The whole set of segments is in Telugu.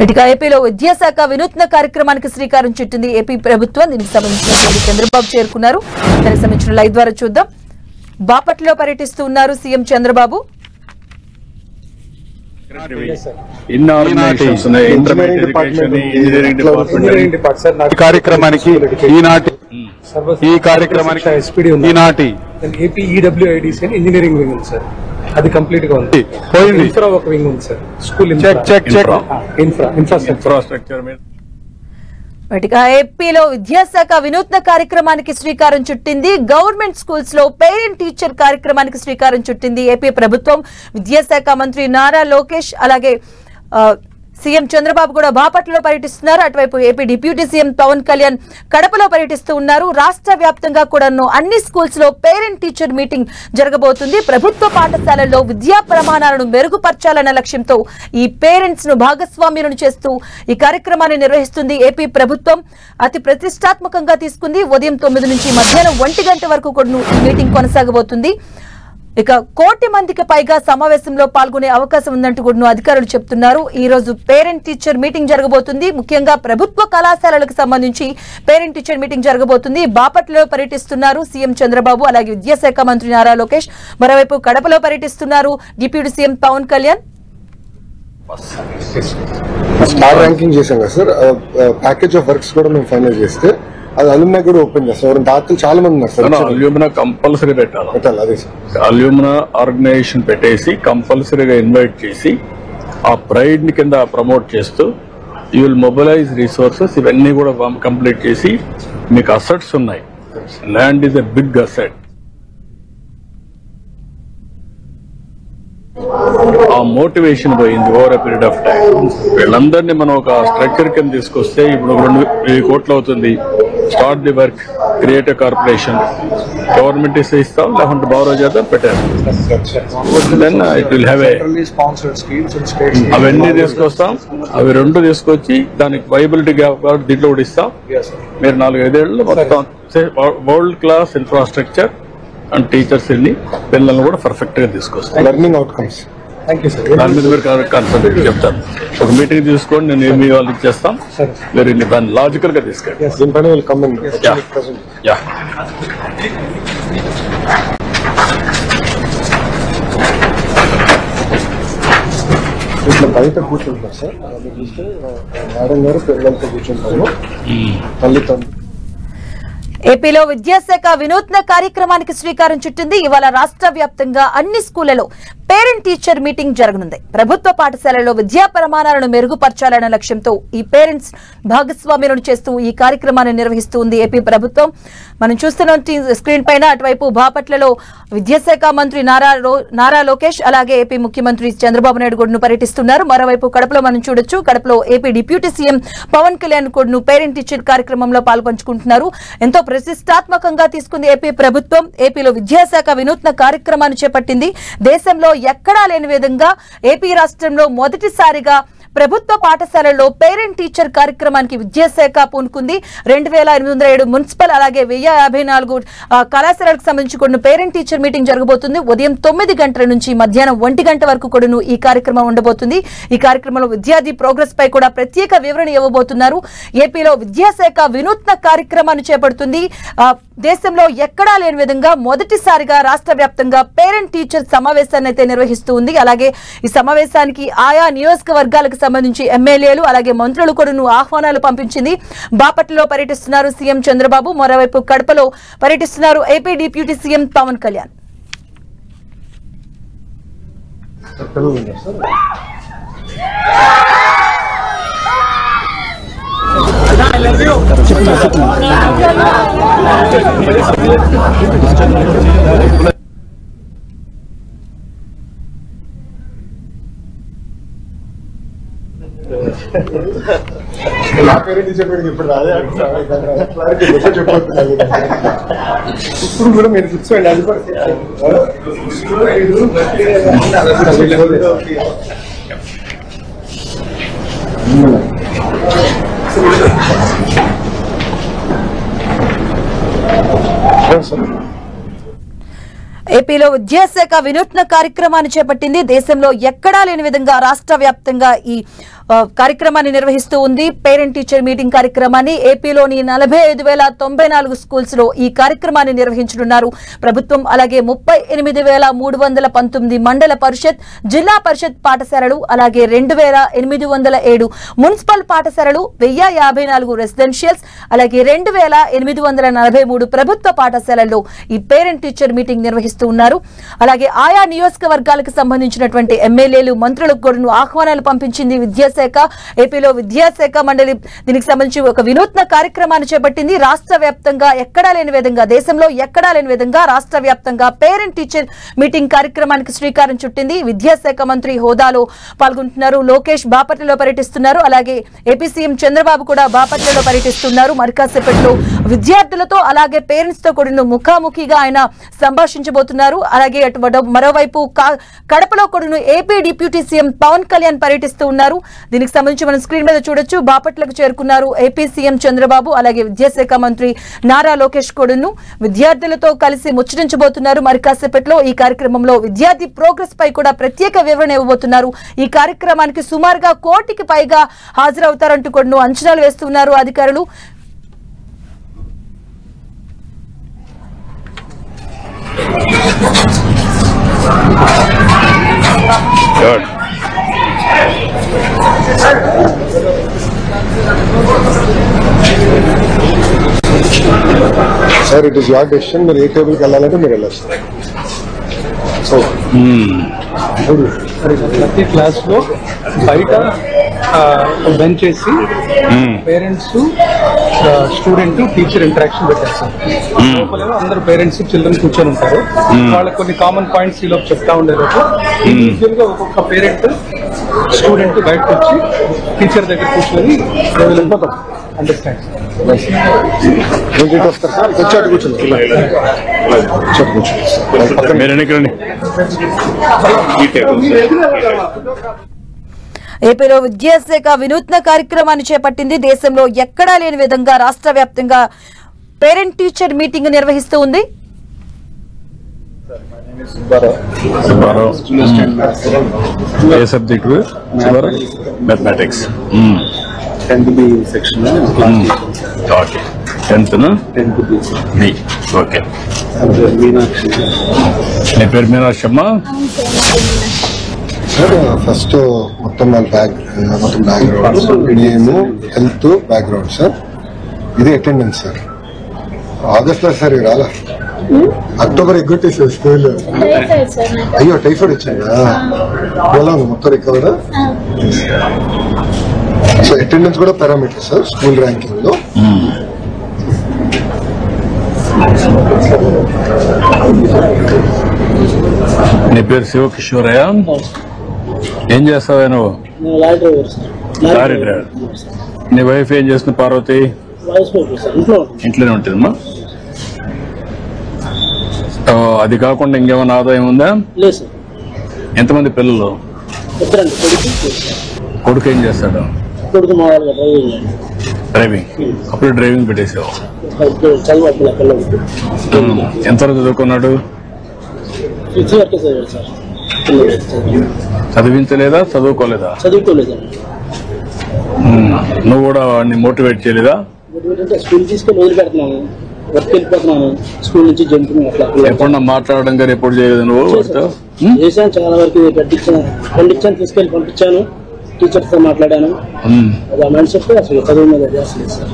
ఇటుగా ఏపీలో విద్యాశాఖ వినూత్న కార్యక్రమానికి శ్రీకారం చుట్టింది ఏపీ ప్రభుత్వం. దీనికి సంబంధించిన చంద్రబాబు చేరుకున్నారు. దానికి సంబంధించిన లైవ్ ద్వారా చూద్దాం. బాపట్లలో పర్యటిస్తూ ఉన్నారు సీఎం చంద్రబాబు. ఇంజనీరింగ్ వింగ్ ఉంది సార్, అది కంప్లీట్ గా ఉంది. ఇన్ఫ్రా ఒక వింగ్ ఉంది సార్, స్కూల్ ఇన్ఫ్రాస్ట్రక్చర్ మీద. ఏపీలో విద్యాశాఖ వినూత్న కార్యక్రమానికి శ్రీకారం చుట్టింది. గవర్నమెంట్ స్కూల్స్ లో పేరెంట్ టీచర్ కార్యక్రమానికి శ్రీకారం చుట్టింది ఏపీ ప్రభుత్వం. విద్యాశాఖ మంత్రి నారా లోకేష్ అలాగే సీఎం చంద్రబాబు కూడా బాపట్లలో పర్యటిస్తున్నారు. అటువైపు AP deputy CM Pawan Kalyan కడపలో పర్యటిస్తూ ఉన్నారు. రాష్ట్ర వ్యాప్తంగా కూడా అన్ని స్కూల్స్ లో పేరెంట్ టీచర్ మీటింగ్ జరగబోతుంది. ప్రభుత్వ పాఠశాలల్లో విద్యా ప్రమాణాలను మెరుగుపరచాలన్న లక్ష్యంతో ఈ పేరెంట్స్ ను భాగస్వామ్యులను చేస్తూ ఈ కార్యక్రమాన్ని నిర్వహిస్తుంది ఏపీ ప్రభుత్వం. అతి ప్రతిష్టాత్మకంగా తీసుకుంది. ఉదయం 9 నుంచి మధ్యాహ్నం 1 గంట వరకు కూడా ఈ మీటింగ్ కొనసాగబోతుంది. ఇక 1 కోటి మందికి పైగా సమావేశంలో పాల్గొనే అవకాశం ఉందంటూ కూడా అధికారులు చెప్తున్నారు. ఈ రోజు పేరెంట్ టీచర్ మీటింగ్ జరగబోతుంది. ముఖ్యంగా ప్రభుత్వ కళాశాలలకు సంబంధించి పేరెంట్ టీచర్ మీటింగ్ జరగబోతుంది. బాపట్లలో పర్యటిస్తున్నారు సీఎం చంద్రబాబు అలాగే విద్యాశాఖ మంత్రి నారా లోకేష్. మరోవైపు కడపలో పర్యటిస్తున్నారు deputy CM Pawan Kalyan. Star ranking చేసాం కదా సార్, ప్యాకేజ్ ఆఫ్ వర్క్స్ కూడా మేము ఫైనల్ చేస్తే అది అల్యూమినా కూడా ఓపెన్ చేస్తాం. దాతలు చాలా మంది ఉన్నారు సార్. అల్యూమినా కంపల్సరీ పెట్టాలి. అదే సార్, అల్యూమినా ఆర్గనైజేషన్ పెట్టేసి కంపల్సరీగా ఇన్వైట్ చేసి ఆ ప్రైడ్ ని కింద ప్రమోట్ చేస్తూ యూ విల్ మొబిలైజ్ రిసోర్సెస్. ఇవన్నీ కూడా కంప్లీట్ చేసి మీకు అసెట్స్ ఉన్నాయి. Land is a big asset. ఆ మోటివేషన్ పోయింది over a period of time. వీళ్ళందరినీ మనం ఒక స్ట్రక్చర్ కింద తీసుకొస్తే ఇప్పుడు 2,000 కోట్లు అవుతుంది. Start the work, create a corporation. Government ఇస్తాం లేకుంటే బారో చేద్దాం పెట్టారు. Then it will have a అవన్నీ తీసుకొస్తాం. అవి 2 తీసుకొచ్చి దానికి వైబిలిటీ గ్యాప్ దీంట్లో కూడా ఇస్తాం. మీరు 4-5 ఏళ్ళు మొత్తం world class infrastructure and teachers పిల్లల్ని కూడా పర్ఫెక్ట్ గా తీసుకొస్తాం. లెర్నింగ్ అవుట్కమ్స్ దాని మీద మీరు కాన్సన్ట్రేట్ చెప్తాను. ఒక మీటింగ్ తీసుకోండి, నేను ఏమి వాళ్ళు ఇచ్చేస్తాం. మీరు దాన్ని లాజికల్ గా తీసుకెళ్ళి ఇట్లా బయట కూర్చుంటారు సార్. చూస్తే మేడం గారు పిల్లలతో కూర్చుంటాము. తల్లిదండ్రులు ఏపీలో విద్యాశాఖ వినూత్న కార్యక్రమానికి శ్రీకారం చుట్టింది. ఇవాళ రాష్ట్ర వ్యాప్తంగా అన్ని స్కూళ్లలో పేరెంట్ టీచర్ మీటింగ్ జరగనుంది. ప్రభుత్వ పాఠశాలలో విద్యా ప్రమాణాలను మెరుగుపరచాలన్న లక్ష్యంతో ఈ పేరెంట్స్ భాగస్వామ్యాలను చేస్తూ ఈ కార్యక్రమాన్ని నిర్వహిస్తుంది ఏపీ ప్రభుత్వం. మనం చూస్తున్న స్క్రీన్ పైన అటువైపు బాపట్లలో విద్యాశాఖ మంత్రి నారా లోకేష్ అలాగే ఏపీ ముఖ్యమంత్రి చంద్రబాబు నాయుడు కూడా పర్యటిస్తున్నారు. మరోవైపు కడపలో మనం చూడొచ్చు. కడపలో AP deputy CM Pawan Kalyan కూడా పేరెంట్ టీచర్ కార్యక్రమంలో పాల్పంచుకుంటున్నారు. ఎంతో ప్రతిష్టాత్మకంగా తీసుకుంది ఏపీ ప్రభుత్వం. ఏపీలో విద్యాశాఖ వినూత్న కార్యక్రమాన్ని చేపట్టింది. దేశంలో ఎక్కడా లేని విధంగా ఏపీ రాష్ట్రంలో మొదటిసారిగా ప్రభుత్వ పాఠశాలల్లో పేరెంట్ టీచర్ కార్యక్రమానికి విద్యాశాఖ పూనుకుంది. 2,807 మున్సిపల్ అలాగే 1,054 కళాశాలలకు సంబంధించి కూడా పేరెంట్ టీచర్ మీటింగ్ జరగబోతుంది. ఉదయం 9 గంటల నుంచి మధ్యాహ్నం 1 గంట వరకు కూడా ఈ కార్యక్రమం ఉండబోతుంది. ఈ కార్యక్రమంలో విద్యార్థి ప్రోగ్రెస్ పై కూడా ప్రత్యేక వివరణ ఇవ్వబోతున్నారు. ఏపీలో విద్యాశాఖ వినూత్న కార్యక్రమాన్ని చేపడుతుంది. దేశంలో ఎక్కడా లేని విధంగా మొదటిసారిగా రాష్ట్ర వ్యాప్తంగా పేరెంట్ టీచర్ సమావేశాన్ని అయితే నిర్వహిస్తూ ఉంది. అలాగే ఈ సమావేశానికి ఆయా నియోజకవర్గాలకు సంబంధించి ఎమ్మెల్యేలు అలాగే మంత్రులు కూడా ఆహ్వానాలు పంపించింది. బాపట్లలో పర్యటిస్తున్నారు సీఎం చంద్రబాబు. మరోవైపు కడపలో పర్యటిస్తున్నారు AP deputy CM Pawan Kalyan. నా పేరెంట్ చెప్పాడు ఇప్పుడు రాదే చెప్పబోతున్నాను. ఇప్పుడు కూడా మీరు కూర్చోండి. అది ఏపీలో విద్యాశాఖ వినూత్న కార్యక్రమాన్ని చేపట్టింది. దేశంలో ఎక్కడా లేని విధంగా రాష్ట్ర వ్యాప్తంగా ఈ కార్యక్రమాన్ని నిర్వహిస్తూ ఉంది. పేరెంట్ టీచర్ మీటింగ్ కార్యక్రమాన్ని ఏపీలోని 45,094 స్కూల్స్ లో ఈ కార్యక్రమాన్ని నిర్వహించనున్నారు ప్రభుత్వం. అలాగే 38,319 మండల పరిషత్, జిల్లా పరిషత్ పాఠశాలలు, అలాగే 2,807 మున్సిపల్ పాఠశాలలు, 1,054 రెసిడెన్షియల్స్, అలాగే 2,843 ప్రభుత్వ పాఠశాలల్లో ఈ పేరెంట్ టీచర్ మీటింగ్ నిర్వహిస్తూ ఉన్నారు. అలాగే ఆయా నియోజకవర్గాలకు సంబంధించినటువంటి ఎమ్మెల్యేలు, మంత్రులకు కూడా ఆహ్వానాలు పంపించింది విద్యాశాఖ. ఏపీలో విద్యాశాఖ మండలి దీనికి సంబంధించి ఒక వినూత్న కార్యక్రమాన్ని చేపట్టింది. రాష్ట్ర వ్యాప్తంగా ఎక్కడా లేని విధంగా, దేశంలో ఎక్కడా లేని విధంగా రాష్ట్ర వ్యాప్తంగా పేరెంట్ టీచర్ మీటింగ్ కార్యక్రమానికి శ్రీకారం చుట్టింది. విద్యాశాఖ మంత్రి హోదాలో పాల్గొంటున్నారు. లోకేష్ బాపట్లలో పర్యటిస్తున్నారు. అలాగే ఏపీ సీఎం చంద్రబాబు కూడా బాపట్లలో పర్యటిస్తున్నారు. మరికాసేపట్లో విద్యార్థులతో అలాగే పేరెంట్స్ తో కూడా ముఖాముఖిగా ఆయన సంభాషించబోతున్నారు. అలాగే మరోవైపు కడపలో కూడా AP deputy CM Pawan Kalyan పర్యటిస్తూ ఉన్నారు. దీనికి సంబంధించి మనం స్క్రీన్ మీద చూడొచ్చు. బాపట్లకు చేరుకున్నారు ఏపీ సీఎం చంద్రబాబు, అలాగే విద్యాశాఖ మంత్రి నారా లోకేష్ కూడాను విద్యార్థులతో కలిసి ముచ్చటించబోతున్నారు. మరి కాసేపట్లో ఈ కార్యక్రమంలో విద్యార్థి ప్రోగ్రెస్ పై కూడా ప్రత్యేక వివరణ ఇవ్వబోతున్నారు. ఈ కార్యక్రమానికి సుమారుగా 1 కోటికి పైగా హాజరవుతారంటూ కూడా అంచనాలు వేస్తున్నారు అధికారులు. Sir, it is your decision. మీరు ఏ టేబుల్కి వెళ్ళాలంటే మీరు వెళ్ళచ్చు. ప్రతి క్లాస్ లో బయట బెంచ్ చేసి పేరెంట్స్, స్టూడెంట్, టీచర్ ఇంటరాక్షన్ పెట్టారు సార్. లోపలేమో అందరు పేరెంట్స్, చిల్డ్రన్ కూర్చొని ఉంటారు. వాళ్ళకి కొన్ని కామన్ పాయింట్స్ ఈ లోపు చెప్తా ఉండేలోపు ఇండివిజువల్ గా ఒక్కొక్క పేరెంట్, స్టూడెంట్ బయటకు వచ్చి టీచర్ దగ్గర కూర్చొని అండర్స్టాండ్. వచ్చాడు కూర్చోండి. ఏపీలో విద్యాశాఖ వినూత్న కార్యక్రమాన్ని చేపట్టింది. దేశంలో ఎక్కడా లేని విధంగా రాష్ట్ర వ్యాప్తంగా పేరెంట్ టీచర్ మీటింగ్ నిర్వహిస్తూ ఉంది. ఏ subject? Mathematics. 10th B section. Okay. 10th B. Okay. Meenakshi. నీ పేరు మీనాక్షమ్మా? సార్, ఫస్ట్ మొత్తం బ్యాక్గ్రౌండ్, నేము, హెల్త్ బ్యాక్గ్రౌండ్ సార్. ఇది అటెండెన్స్ సార్. ఆగస్ట్ లో సార్ రాలా, అక్టోబర్ ఎగ్గొట్టేసారు స్కూల్. అయ్యో, టైఫాయిడ్ వచ్చిందా? ఎలా ఉంది మొత్తం రికవర్? సో అటెండెన్స్ కూడా పారామీటర్ సార్ స్కూల్ ర్యాంకింగ్ లో. నీ పేరు శివకిషోరయ్య? ఏం చేస్తావా నువ్వు? Lorry driver. నీ వైఫ్ ఏం చేస్తుంది పార్వతి? ఇంట్లోనే ఉంటుందమ్మా. అది కాకుండా ఇంకేమైనా ఆదాయం ఉందా? ఎంతమంది పిల్లలు? కొడుకు ఏం చేస్తాడు? డ్రైవింగ్. అప్పుడు డ్రైవింగ్ పెట్టేసావు. ఎంతవరకు చదువుకున్నాడు? చదివించలేదా, చదువుకోలేదా? నువ్వు కూడా వాడిని మోటివేట్ చేయలేదా? స్కూల్ తీసుకొని వదిలిపెడుతున్నాను, వర్క్ వెళ్ళిపోతున్నాను, స్కూల్ నుంచి జంపింగ్ అట్లా. ఎప్పుడన్నా మాట్లాడడం కానీ ఎప్పుడు చేయలేదు నువ్వు? చేశాను, చాలా వరకు పండించాను, తీసుకెళ్ళి పంపించాను, టీచర్స్ తో మాట్లాడాను. అది మైండ్ సెట్ అసలు చదువు మీద చేస్తలేదు సార్.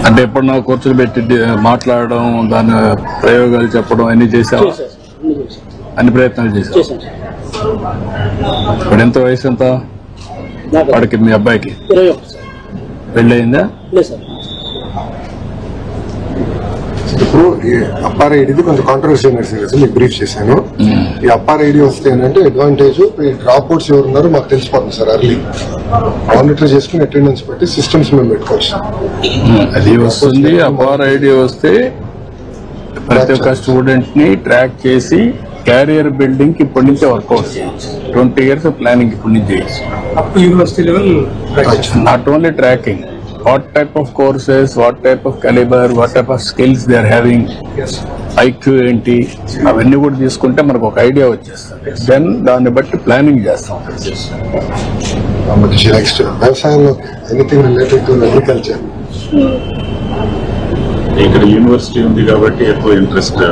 అంటే ఎప్పుడు నాకు కూర్చొని పెట్టి మాట్లాడడం, దాని ప్రయోగాలు చెప్పడం అన్ని చేసావా? అన్ని ప్రయత్నాలు చేసావు. ఇప్పుడు ఎంత వయసు? ఎంత వాడికి? మీ అబ్బాయికి 21 సార్. పెళ్ళయిందా? లేదు సార్. ఇప్పుడు ఈ అప్పార్ ఐడిది కొంచెం కాంట్రవర్సీ మీకు బ్రీఫ్ చేశాను. ఈ అప్పార్ ఐడి వస్తే ఏంటంటే అడ్వాంటేజ్, ఈ డ్రాప్ అవుట్స్ ఎవరు ఉన్నారో మాకు తెలిసిపోతుంది సార్. అర్లీ మానిటర్ చేసుకుని అటెండెన్స్ పెట్టి సిస్టమ్స్ మేము పెట్టుకోవచ్చు. అది వస్తుంది. అప్పార్ ఐడి వస్తే ప్రతి ఒక్క స్టూడెంట్ ని ట్రాక్ చేసి క్యారియర్ బిల్డింగ్ ఇప్పటి నుంచే వర్కౌట్ చేయొచ్చు. 20 years ప్లానింగ్ ఇప్పటి నుంచి చేయొచ్చు. Up to university level. Not only tracking, what type of courses, what type of caliber, what type of skills they are having, IQ ఏంటి, అవన్నీ కూడా తీసుకుంటే మనకు ఒక ఐడియా వచ్చేస్తుంది. దెన్ దాన్ని బట్టి ప్లానింగ్ చేస్తాం. నెక్స్ట్ వ్యవసాయంలో ఎనీథింగ్ రిలేటెడ్ టు అగ్రికల్చర్. ఇక్కడ యూనివర్సిటీ ఉంది కాబట్టి ఎక్కువ ఇంట్రెస్ట్.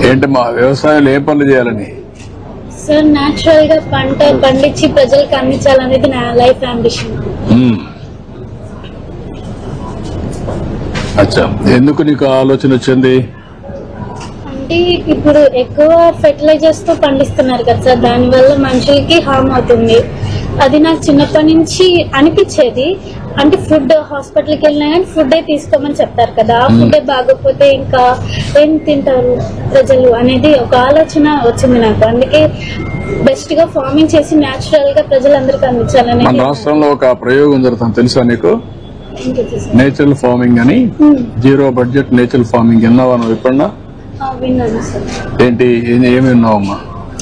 ఏంటి మా వ్యవసాయంలో ఏ పనులు చేయాలని? సార్ న్యాచురల్ గా పంట పండించి ప్రజలకు అందించాలనేది నా లైఫ్ అంబిషన్. అచ్చా, ఎందుకు నీకు ఆలోచన వచ్చింది? అంటే ఇప్పుడు ఎక్కువ ఫెర్టిలైజర్స్ తో పండిస్తున్నారు కదా సార్, దాని వల్ల మనుషులకి హార్మ్ అవుతుంది. అది నాకు చిన్నప్పటి నుంచి అనిపించేది. అంటే ఫుడ్ హాస్పిటల్కి వెళ్ళినా కానీ ఫుడ్ తీసుకోమని చెప్తారు కదా, ఆ ఫుడ్ బాగోకపోతే ఇంకా ఏం తింటారు ప్రజలు అనేది ఒక ఆలోచన వచ్చింది నాకు. అందుకే బెస్ట్ గా ఫార్మింగ్ చేసి న్యాచురల్ గా ప్రజలందరికీ అందించాలని. మన రాష్ట్రంలో ఒక ప్రయోగం జరుగుతుంది తెలుసా నీకు? నేచురల్ ఫార్మింగ్ అని, జీరో బడ్జెట్ నేచురల్ ఫార్మింగ్. విన్నావా నువ్వు ఎప్పుడన్నా? విన్నాను సార్. ఏంటి, ఏమి విన్నావమ్మా?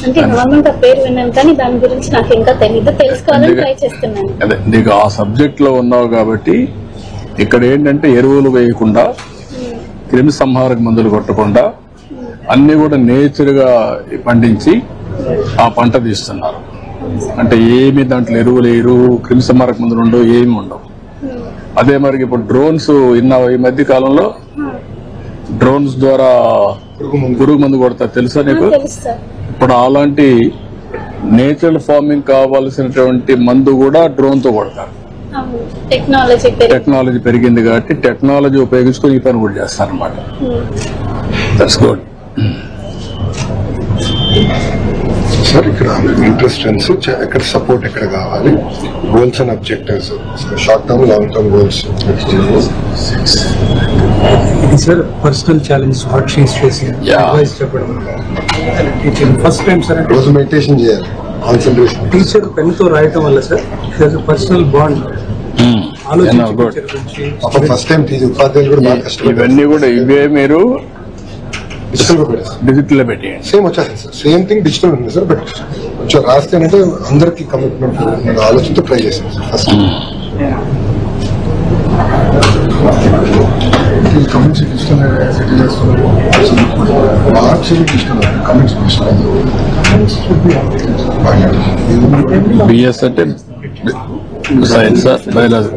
అంటే నార్మల్ గా పేరు విన్నాను కానీ దాని గురించి నాకు ఇంకా తెలీదు, తెలుసుకోవాలని ట్రై చేస్తున్నాను. అదే నీకు ఆ సబ్జెక్ట్ లో ఉన్నావు కాబట్టి ఇక్కడ ఏంటంటే ఎరువులు వేయకుండా, క్రిమి సంహారక మందులు కొట్టకుండా అన్ని కూడా నేచర్ గా పండించి ఆ పంట తీస్తున్నారు. అంటే ఏమి దాంట్లో ఎరువులు వేయరు, క్రిమి సంహారక మందులు ఉండవు, ఏమి ఉండవు. అదే మరి ఇప్పుడు డ్రోన్స్ విన్నావు? ఈ మధ్య కాలంలో డ్రోన్స్ ద్వారా పురుగు మందు కొడతారు తెలుసా నీకు? ఇప్పుడు అలాంటి నేచురల్ ఫార్మింగ్ కావాల్సినటువంటి మందు కూడా డ్రోన్ తో కొడతారు. టెక్నాలజీ పెరిగింది కాబట్టి టెక్నాలజీ ఉపయోగించుకొని ఈ పని కూడా చేస్తారు అనమాట. That's good. సార్ ఇక్కడ ఇంట్రెస్ట్ ఎక్కడ సపోర్ట్ ఎక్కడ కావాలి, goals and objectives, short term long term goals. Sir personal challenge what she's facing advice చెప్పడం. టీచింగ్ ఫస్ట్ టైం సార్ రోజు మెడిటేషన్ చేయాలి, కాన్సన్ట్రేషన్. టీచర్ పెన్ తో రాయటం వల్ల sir personal bond first time ఉపాధ్యాయులు కూడా బాగా కష్టపడి ఇవన్నీ కూడా ఇవే మీరు డిజిటల్ లో పెట్టి సేమ్ వచ్చేసింది సార్. సేమ్ థింగ్ డిజిటల్ ఉంది సార్, బట్ కొంచెం రాస్తే అంటే అందరికి కమిట్మెంట్ ఆలోచనతో ట్రై చేశాను sir. First comments digital settle చేస్తున్నారు, మార్క్స్ డిజిటల్, కమెంట్స్ బిఎస్ అంటే science, biology.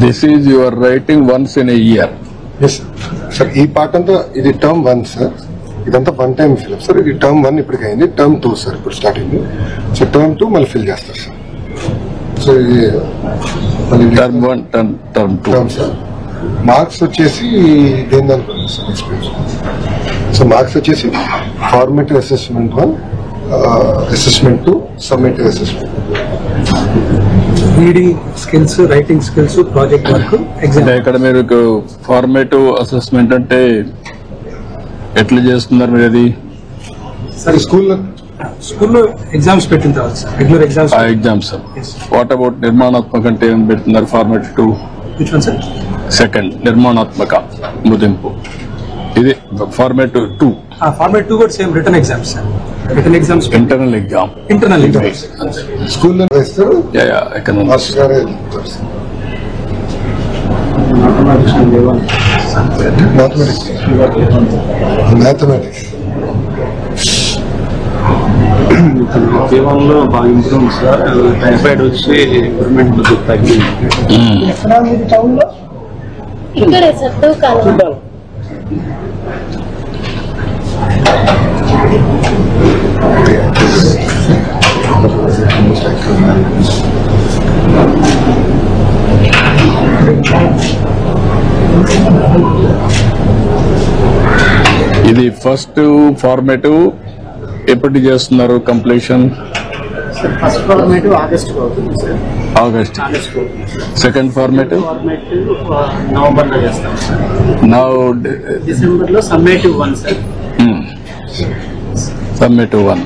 This is your writing once in a year. Yes sir. ఈ పార్ట్ అంతా ఇది టర్మ్ 1 సార్, ఇదంతా 1 టైం ఫిల్ సార్. ఇది టర్మ్ 1 ఇప్పటికి అయింది, టర్మ్ 2 సార్ ఇప్పుడు స్టార్ట్ అయింది. సో టర్మ్ 2 మళ్ళీ ఫిల్ చేస్తారు సార్. సో ఇది మళ్ళీ term 1 term 2 term sir. Marks వచ్చేసి దేని అనుకున్నాను సార్ ఎక్స్పీరియన్స్. సో మార్క్స్ వచ్చేసి formative assessment 1, assessment 2, summative assessment. Reading skills, writing skills, project work, exam. ఇక్కడ మీరు ఫార్మేటివ్ అసెస్మెంట్ అంటే ఎట్లా చేస్తున్నారు మీరు? అది సార్ స్కూల్లో ఎగ్జామ్స్ పెట్టిన తర్వాత సార్, రెగ్యులర్ ఎగ్జామ్స్. ఆ ఎగ్జామ్స్. వాట్ అబౌట్ నిర్మాణాత్మక అంటే ఏం పెడుతున్నారు? Formative 2. Which one sir? Second నిర్మాణాత్మక ముదింపు. ఇది ఫార్మేటివ్ 2. ఫార్మేట్ 2 కూడా same return exams sir. Return exams, internal exam. Internal exams స్కూల్లో వేస్తారు. ఎకనామిక్స్. మాస్టర్ గారే మ్యాథమెటిక్స్ జీవనంలో బాగా ఇంప్రూవ్ సార్. టైఫాయిడ్ వచ్చి ఇంప్రూవ్మెంట్ తగ్గింది. ఇక్కడే సార్ తూకాలు. ఇది ఫస్ట్ ఫార్మేటివ్ ఎప్పుడు చేస్తున్నారు కంప్లీషన్? ఫస్ట్ ఫార్మేటివ్ ఆగస్ట్ అవుతుంది sir. August. Second formative November లో చేస్తాం సార్. నౌ డిసెంబర్ లో సమ్మేటివ్ 1 సార్. సమ్మేటివ్ 1.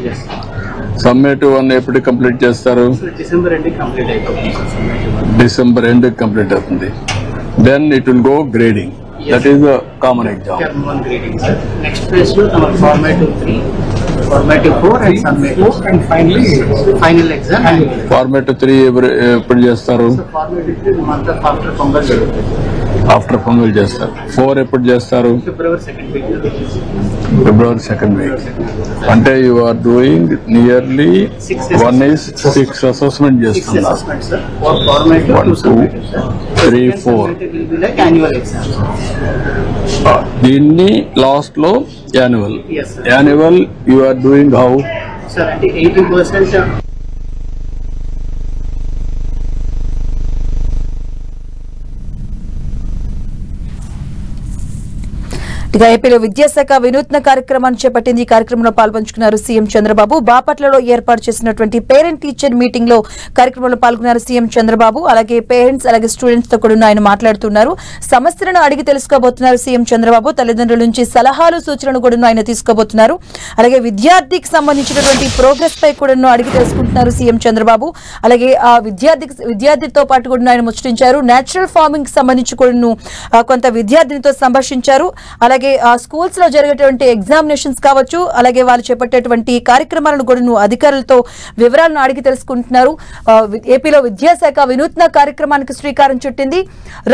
సమ్మేటివ్ 1 ఎప్పుడు కంప్లీట్ చేస్తారు? డిసెంబర్ ఎండ్ కంప్లీట్ అయిపోతుంది sir. Summative 1 December end complete అవుతుంది. Then it will go grading. That is the common exam. Term 1 grading sir. Next phase లో మన formative 3, formative 4 and summative, and final exam. Formative 3 ఎప్పుడు చేస్తారు? ఫార్మేటివ్ 3 మంత్ ఆఫ్టర్ పొంగల్ జరుగుతుంది. ఆఫ్టర్ పొంగల్ చేస్తారు. 4 ఎప్పుడు చేస్తారు? February 2nd week. అంటే you are doing nearly 6 assessment చేస్తున్నారు. 1, 2, 3, 4. దీన్ని లాస్ట్ లో annual you are doing how? Sir అంటే 80% ఇక ఏపీలో విద్యాశాఖ వినూత్న కార్యక్రమాన్ని చేపట్టింది. ఈ కార్యక్రమంలో పాల్పంచుకున్నారు సీఎం చంద్రబాబు. బాపట్లలో ఏర్పాటు చేసినటువంటి పేరెంట్ టీచర్ మీటింగ్ లో కార్యక్రమంలో పాల్గొన్నారు సీఎం చంద్రబాబు. అలాగే పేరెంట్స్ అలాగే స్టూడెంట్స్ తో కూడా ఆయన మాట్లాడుతున్నారు. సమస్యలను అడిగి తెలుసుకోబోతున్నారు సీఎం చంద్రబాబు. తల్లిదండ్రుల నుంచి సలహాలు సూచనలు కూడా ఆయన తీసుకోబోతున్నారు. అలాగే విద్యార్థికి సంబంధించినటువంటి ప్రోగ్రెస్ పై కూడా అడిగి తెలుసుకుంటున్నారు సీఎం చంద్రబాబు. అలాగే ఆ విద్యార్థితో పాటు కూడా ఆయన ముచ్చటించారు. నేచురల్ ఫార్మింగ్ కి సంబంధించి కూడా కొంత విద్యార్థినితో సంభాషించారు. అలాగే స్కూల్స్ లో జరిగేటువంటి ఎగ్జామినేషన్స్ కావచ్చు, అలాగే వాళ్ళు చేపట్టేటువంటి కార్యక్రమాలను కూడా అధికారులతో వివరాలను అడిగి తెలుసుకుంటున్నారు. ఏపీలో విద్యాశాఖ వినూత్న కార్యక్రమానికి శ్రీకారం చుట్టింది.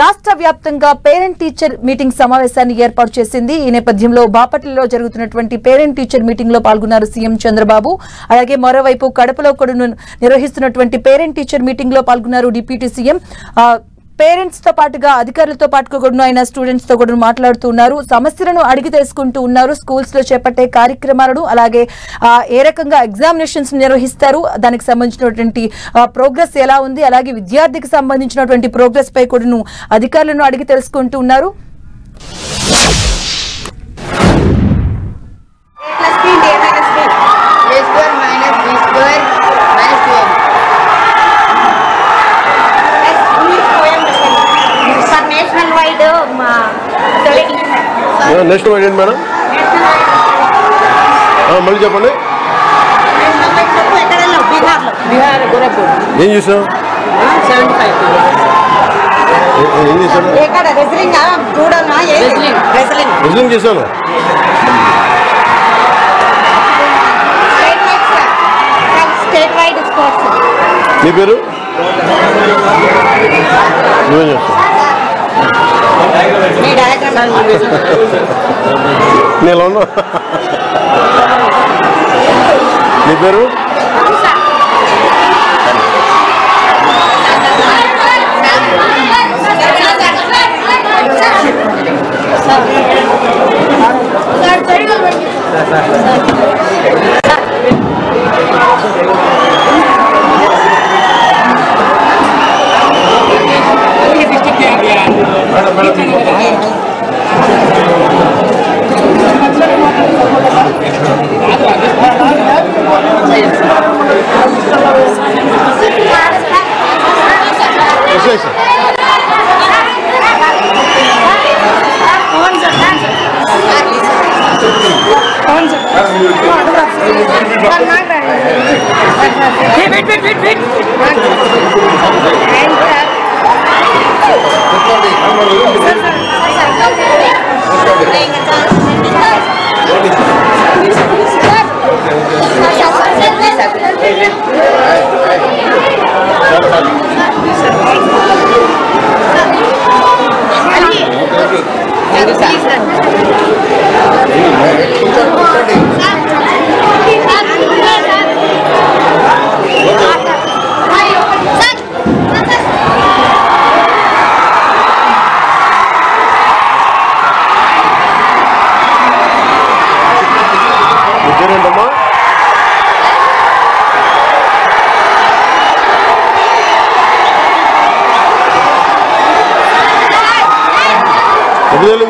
రాష్ట్ర వ్యాప్తంగా పేరెంట్ టీచర్ మీటింగ్ సమావేశాన్ని ఏర్పాటు చేసింది. ఈ నేపథ్యంలో బాపట్లలో జరుగుతున్నటువంటి పేరెంట్ టీచర్ మీటింగ్ లో పాల్గొన్నారు సీఎం చంద్రబాబు. అలాగే మరోవైపు కడపలో కూడా నిర్వహిస్తున్నటువంటి పేరెంట్ టీచర్ మీటింగ్ లో పాల్గొన్నారు డిప్యూటీ సీఎం. పేరెంట్స్ తో పాటుగా అధికారులతో పాటుగా కూడా ఆయన స్టూడెంట్స్ తో కూడా మాట్లాడుతున్నారు. సమస్యలను అడిగి తెలుసుకుంటూ ఉన్నారు. స్కూల్స్ లో చేపట్టే కార్యక్రమాలను, అలాగే ఏ రకంగా ఎగ్జామినేషన్స్ నిర్వహిస్తారు, దానికి సంబంధించినటువంటి ప్రోగ్రెస్ ఎలా ఉంది, అలాగే విద్యార్థికి సంబంధించినటువంటి ప్రోగ్రెస్ పై కూడా అధికారులను అడిగి తెలుసుకుంటూ ఉన్నారు. నెక్స్ట్ ఏంటి మేడం? మళ్ళీ చెప్పండి. ఏం చేసాం? ఏం చేశాను? రెజ్లింగ్ చేశాను. నీ పేరు? నువ్వేం చేస్తావు? నేను ఉన్నా. నీ పేరు?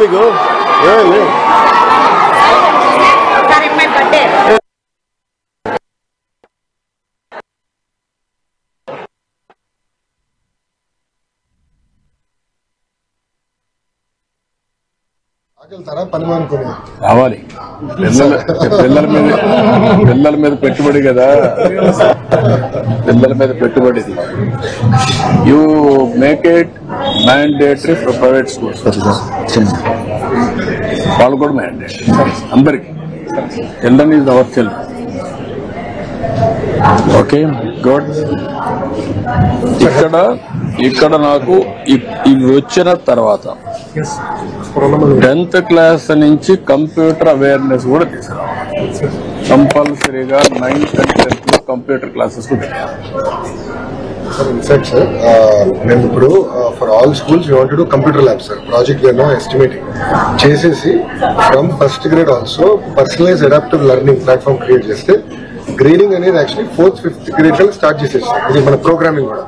మీకు రావాలి. పిల్లల మీద పెట్టుబడి కదా, పిల్లల మీద పెట్టుబడిది. You make it mandatory for private schools. వాళ్ళు కూడా మ్యాండేటరీ అందరికి. Children is our children. Okay, good. ఇక్కడ నాకు ఇవి వచ్చిన తర్వాత 10th క్లాస్ నుంచి కంప్యూటర్ అవేర్నెస్ కూడా తీసుకురావాలి. కంపల్సరీగా 9th and 10th లో కంప్యూటర్ క్లాసెస్ కూడా పెట్టాలి. ఇన్ఫాక్ట్ సార్ మేము ఇప్పుడు for all schools we want to do computer lab sir. Project లో ఎస్టిమేటింగ్ చేసేసి from first grade also personalise adaptive learning platform create చేస్తే గ్రేడింగ్ అనేది యాక్చువల్లీ 4th, 5th గ్రేడ్ లో స్టార్ట్ చేసేసాం. ఇది మన ప్రోగ్రామింగ్ కూడా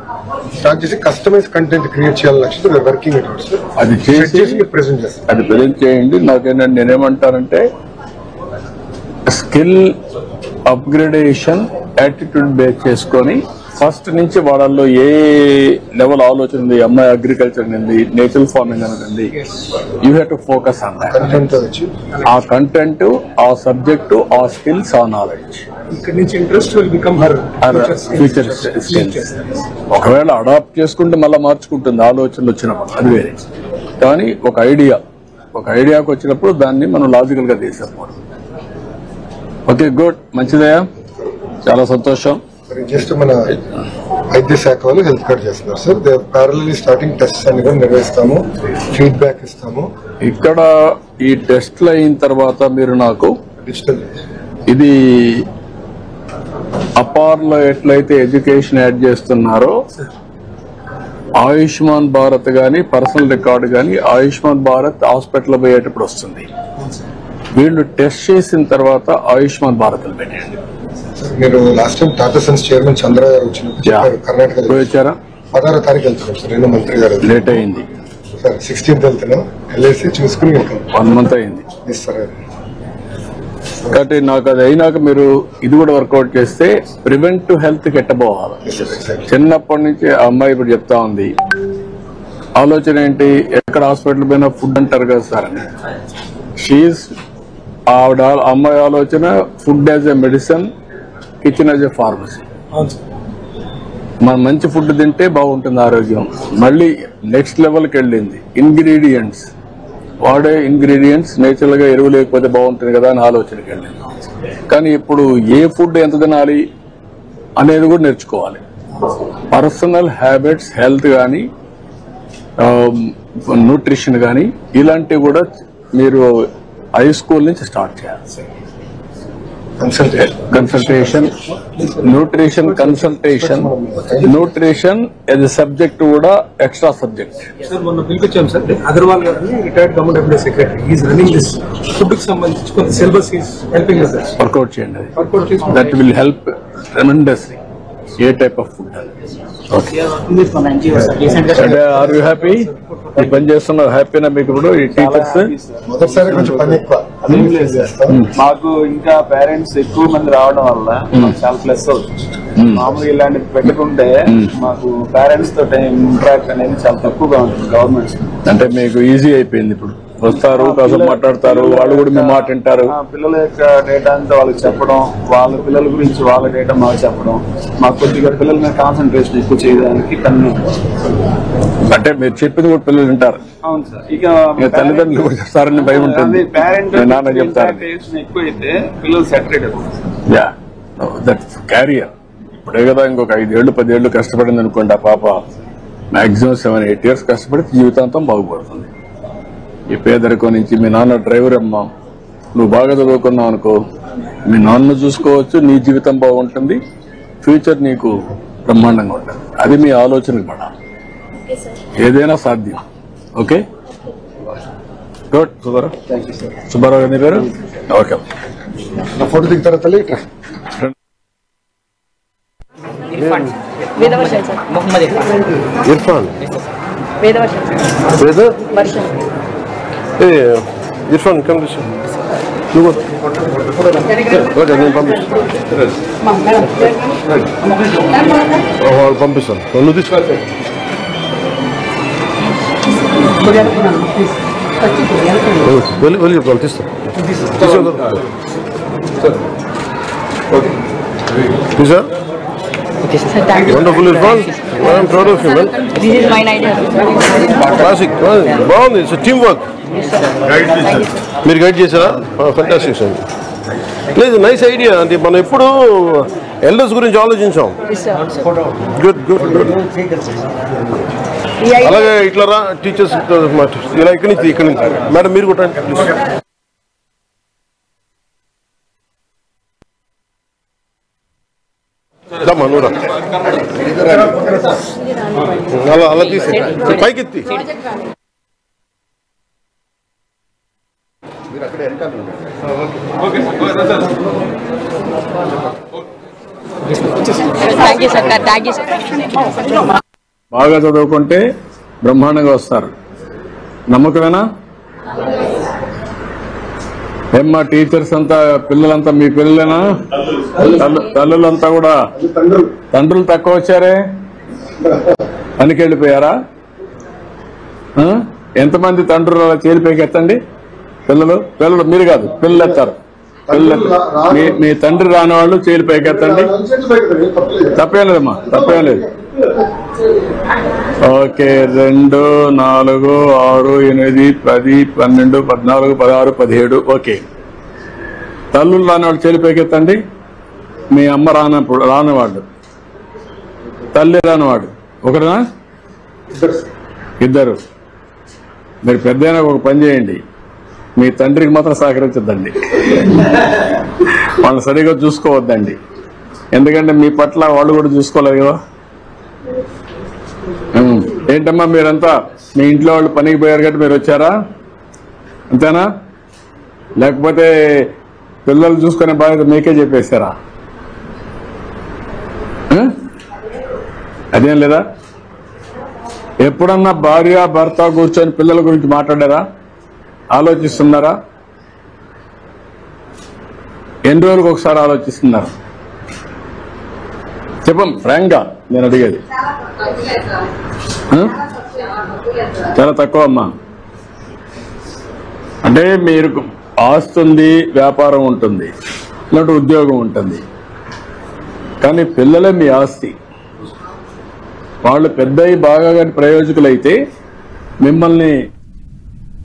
స్టార్ట్ చేసి కస్టమైజ్ కంటెంట్ క్రియేట్ చేయాలని లక్ష్యంతో వర్కింగ్ అటౌట్ సార్. అది చేసి ప్రెజెంట్ చేస్తాం. అది ప్రజెంట్ చేయండి. నాకేంటంటే నేనేమంటానంటే స్కిల్ అప్గ్రేడేషన్ యాటిట్యూడ్ బేస్ చేసుకొని ఫస్ట్ నుంచి వాళ్ళల్లో ఏ లెవెల్ ఆలోచన ఉంది, అమ్మాయి అగ్రికల్చర్ ఉంది, నేచురల్ ఫార్మింగ్ అనేది you have to focus on that. ఆ కంటెంట్, ఆ సబ్జెక్టు, ఆ స్కిల్స్, ఆ నాలెడ్జ్. ఇక్కడ నుంచి interest will become her future skills. ఒకవేళ అడాప్ట్ చేసుకుంటే మళ్ళీ మార్చుకుంటుంది ఆలోచనలు వచ్చినప్పుడు, అది వేరే. కానీ ఒక ఐడియాకి వచ్చినప్పుడు దాన్ని మనం లాజికల్ గా తీసేస్తాం. ఓకే, గుడ్, మంచిదయ్యా, చాలా సంతోషం. జస్ట్ మన వైద్య శాఖ వాళ్ళు హెల్త్ కార్డ్ చేస్తున్నారు sir. They parallelly starting test అన్ని కూడా నిర్వహిస్తాము, ఫీడ్బ్యాక్ ఇస్తాము. ఇక్కడ ఈ టెస్ట్లు అయిన తర్వాత మీరు నాకు డిజిటల్ ఇది అపార్ లో ఎట్లయితే ఎడ్యుకేషన్ యాడ్ చేస్తున్నారో ఆయుష్మాన్ భారత్ గాని పర్సనల్ రికార్డు గాని ఆయుష్మాన్ భారత్ హాస్పిటల్ పోయేటప్పుడు వస్తుంది. వీళ్ళు టెస్ట్ చేసిన తర్వాత ఆయుష్మాన్ భారత్ పెట్టండి. మీరు last time Tata Sons chairman Chandra garu వచ్చినప్పుడు చెప్పారు కర్ణాటక వచ్చారా? 16వ తారీఖు వెళ్తున్నాం సార్. నేను మంత్రి గారు లేట్ అయింది సార్. 16th వెళ్తున్నాం, వెళ్ళేసి చూసుకుని వెళ్తాం. 1 month అయింది సార్. కాబట్టి నాకు అది అయినాక మీరు ఇది కూడా వర్కౌట్ చేస్తే ప్రివెంటివ్ హెల్త్ కెట్టబోవాలి. చిన్నప్పటి నుంచి ఆ అమ్మాయి ఇప్పుడు చెప్తా ఉంది, ఆలోచన ఏంటి, ఎక్కడ హాస్పిటల్ పోయినా ఫుడ్ అంటారు కదా సార్ అని. షీఈస్ ఆవిడ అమ్మాయి ఆలోచన food as a medicine, kitchen as a pharmacy. మనం మంచి ఫుడ్ తింటే బాగుంటుంది ఆరోగ్యం. మళ్ళీ నెక్స్ట్ లెవెల్కి వెళ్ళింది. ఇంగ్రీడియంట్స్ వాడే ఇంగ్రీడియంట్స్ నేచురల్ గా ఎరువు లేకపోతే బాగుంటుంది కదా అని ఆలోచనకి వెళ్ళింది. కానీ ఇప్పుడు ఏ ఫుడ్ ఎంత తినాలి అనేది కూడా నేర్చుకోవాలి. పర్సనల్ హ్యాబిట్స్, హెల్త్ కానీ న్యూట్రిషన్ కానీ ఇలాంటివి కూడా మీరు హై స్కూల్ నుంచి స్టార్ట్ చేయాలి. Consultation, nutrition consultation, nutrition as a subject కూడా ఎక్స్ట్రా సబ్జెక్ట్. సార్ మొన్న పిలిపించాం సార్ అగర్వాల్ గారిని, retired government employee secretary. Is running this food కి సంబంధించి కొంత syllabus is helping us. Work out చేయండి, దట్ విల్ హెల్ప్ ట్రెమెండస్లీ. ఏ type of food are you happy? ఈ పని చేస్తున్నారు, హ్యాపీనా మీకు? ఇప్పుడు ఈ టీచర్స్ మొదటిసారి కొంచెం పని ఎక్కువ. మాకు ఇంకా పేరెంట్స్ ఎక్కువ మంది రావడం వల్ల మాకు చాలా ప్లస్ అవుతుంది. మామూలుగా ఇలాంటి పెట్టుకుంటే మాకు పేరెంట్స్ తో ఇంటరాక్ట్ అనేది చాలా తక్కువగా ఉంటుంది గవర్నమెంట్స్. అంటే మీకు ఈజీ అయిపోయింది. ఇప్పుడు వస్తారు, కాసేపు మాట్లాడతారు, వాళ్ళు కూడా మీ మాట వింటారు. పిల్లల యొక్క డేటా అంతా వాళ్ళకి చెప్పడం, వాళ్ళ పిల్లల గురించి వాళ్ళ డేటా మాకు చెప్పడం, మాకు కొద్దిగా పిల్లల మీద కాన్సన్ట్రేషన్ ఎక్కువ చేయడానికి కన్ను. అంటే మీరు చెప్పింది కూడా పిల్లలు వింటారు. అవును సార్. ఇక తల్లిదండ్రులు కూడా చెప్తారని భయం ఉంటుంది. పేరెంట్ నాన్న చెప్తారు ఎక్కువ అయితే పిల్లలు సెటరేట్ అవుతుంది. Yeah, that carrier. ఇప్పుడే కదా ఇంకొక 5 ఏళ్ళు 10 ఏళ్ళు కష్టపడింది అనుకోండి ఆ పాప, మాక్సిమం 7-8 years కష్టపడి జీవితాంతం బాగుపడుతుంది. ఈ పేదరికం నుంచి మీ నాన్న డ్రైవర్ అమ్మా, నువ్వు బాగా చదువుకున్నావు అనుకో, మీ నాన్న చూసుకోవచ్చు, నీ జీవితం బాగుంటుంది, ఫ్యూచర్ నీకు బ్రహ్మాండంగా ఉంటుంది. అది మీ ఆలోచనకు పడాలి. ఏదైనా సాధ్యం. Okay, good. సుబ్బారావు, సుబ్బారావు గారి పేరు? ఓకే, ఫోటో దిగుతారా తల్లి? ఇర్ఫాన్ ఇర్ఫాన్ కమ్ నేను పంపిస్తాను, వాళ్ళు పంపిస్తాను. నువ్వు తీసుకో. వెళ్ళి చెప్తాను, తీస్తాను. తీసా? Wonderful, Irfan. I'm proud of you, man. This is my idea. Classic. బాగుంది. It's team work. మీరు గైడ్ చేశారా? Fantastic sir. లేదు, నైస్ ఐడియా. అంటే మనం ఎప్పుడు ఎల్డర్స్ గురించి ఆలోచించాం. Good good good. అలాగే ఇట్లా రా టీచర్స్ ఇలా ఇక్కడి నుంచి మేడం మీరు కూడా ప్లీజ్. మనూరా అలా తీసి పైకెత్తి బాగా చదువుకుంటే బ్రహ్మాండంగా వస్తారు. నమ్మకమేనా? ఏమ్మా టీచర్స్ అంతా పిల్లలంతా మీ పిల్లలేనా? తల్లులంతా కూడా తండ్రులు తక్కువ వచ్చారే, పనికి వెళ్ళిపోయారా? ఎంతమంది తండ్రులు అలా చేరిపోయి ఎత్తండి. పిల్లలు మీరు కాదు, పిల్లలు ఎత్తారు. మీ తండ్రి రాని వాళ్ళు చేరి పైకెత్తండి. తప్పేం లేదమ్మా, తప్పేం లేదు. ఓకే, 2, 4, 6, 8, 10, 12, 14, 16, 17. ఓకే, తల్లులు రానివాళ్ళు చేరి పైకెత్తండి. మీ అమ్మ రానివాడు, తల్లి రానివాడు ఒకరేనా? ఇద్దరు. మీరు పెద్దయినా ఒక పని చేయండి, మీ తండ్రికి మాత్రం సహకరించద్దండి, వాళ్ళని సరిగా చూసుకోవద్దండి. ఎందుకంటే మీ పట్ల వాళ్ళు కూడా చూసుకోలేదు కదా. ఏంటమ్మా మీరంతా మీ ఇంట్లో వాళ్ళు పనికి పోయారు కాబట్టి మీరు వచ్చారా? అంతేనా? లేకపోతే పిల్లలు చూసుకునే బాధ్యత మీకే చెప్పేశారా? అదేం లేదా? ఎప్పుడన్నా భార్య భర్త కూర్చొని పిల్లల గురించి మాట్లాడారా? ఆలోచిస్తున్నారా? ఎన్ని రోజులకు ఒకసారి ఆలోచిస్తున్నారు? చెప్పం ఫ్రాంక్ గా, నేను అడిగేది. చాలా తక్కువ అమ్మా. అంటే మీరు ఆస్తుంది, వ్యాపారం ఉంటుంది, ఇలాంటి ఉద్యోగం ఉంటుంది, కానీ పిల్లలే మీ ఆస్తి. వాళ్ళు పెద్దయి బాగా ప్రయోజకులైతే మిమ్మల్ని